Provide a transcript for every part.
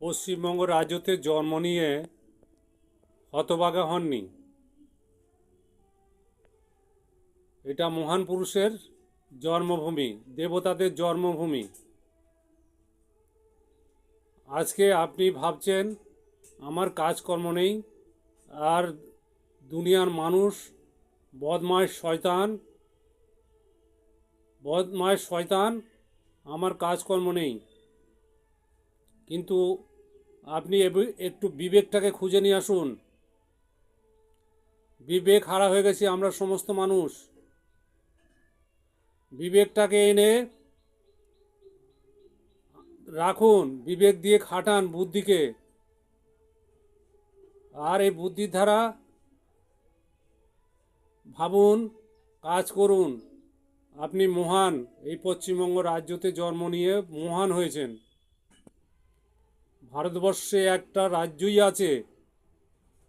পশ্চিমবঙ্গ রাজ্যতে জন্ম নিয়ে হতভাগা হননি। এটা মহান পুরুষের জন্মভূমি, দেবতাদের জন্মভূমি। আজকে আপনি ভাবছেন আমার কাজকর্ম নেই, আর দুনিয়ার মানুষ বদমাশ শয়তান, আমার কাজকর্ম নেই। কিন্তু আপনি একটু বিবেকটাকে খুঁজে নিয়ে আসুন। বিবেক হারা হয়ে গেছি আমরা সমস্ত মানুষ। বিবেকটাকে এনে রাখুন, বিবেক দিয়ে খাটান বুদ্ধিকে। আর এই বুদ্ধির দ্বারা ভাবুন, কাজ করুন। আপনি মহান, এই পশ্চিমবঙ্গ রাজ্যতে জন্ম নিয়ে মহান হয়েছেন। ভারতবর্ষে একটা রাজ্যই আছে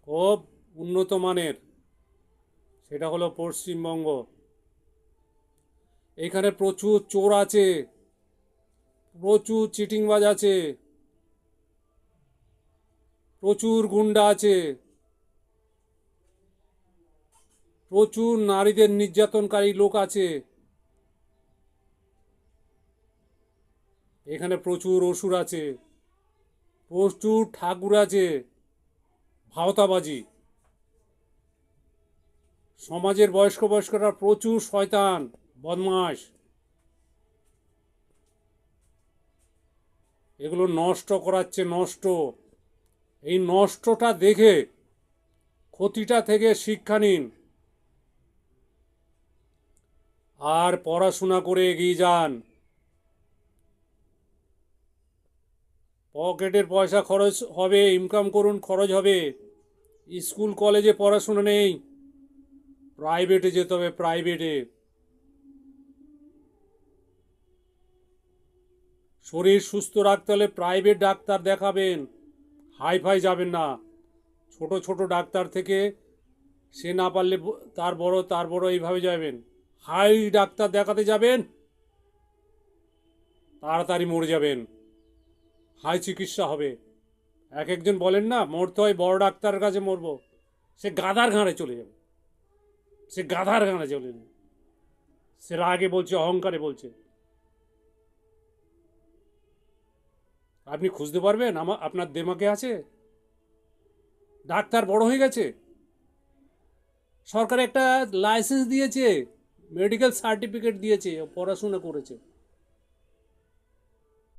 খুব উন্নত মানের, সেটা হলো পশ্চিমবঙ্গ। এখানে প্রচুর চোর আছে, প্রচুর চিটিংবাজ আছে, প্রচুর গুন্ডা আছে, প্রচুর নারীদের নির্যাতনকারী লোক আছে। এখানে প্রচুর অসুর আছে, প্রচুর ঠাকুর আছে, ভাওতাবাজি। সমাজের বয়স্করা প্রচুর শয়তান, বদমাশ। এগুলো নষ্ট করাচ্ছে, নষ্ট। এই নষ্টটা দেখে ক্ষতিটা থেকে শিক্ষা নিন, আর পড়াশোনা করে এগিয়ে যান। পকেটের পয়সা খরচ হবে, ইনকাম করুন, খরচ হবে। স্কুল কলেজে পড়াশোনা নেই, প্রাইভেটে যেতে হবে, প্রাইভেটে। শরীর সুস্থ রাখতে হলে প্রাইভেট ডাক্তার দেখাবেন, হাইফাই যাবেন না। ছোট ছোট ডাক্তার থেকে সে না পারলে তার বড় এইভাবে যাবেন। হাই ডাক্তার দেখাতে যাবেন, তাড়াতাড়ি মরে যাবেন, হাই চিকিৎসা হবে। একজন বলেন না, মরতে হয় বড় ডাক্তারের কাছে মরবো, সে গাধার ঘাড়ে চলে যাবে, সে গাধার ঘাড়ে চলে যাবে। সে রাগে বলছে, অহংকারে বলছে। আপনি খুঁজতে পারবেন আপনার দেমাকে আছে? ডাক্তার বড় হয়ে গেছে, সরকার একটা লাইসেন্স দিয়েছে, মেডিকেল সার্টিফিকেট দিয়েছে, পড়াশোনা করেছে।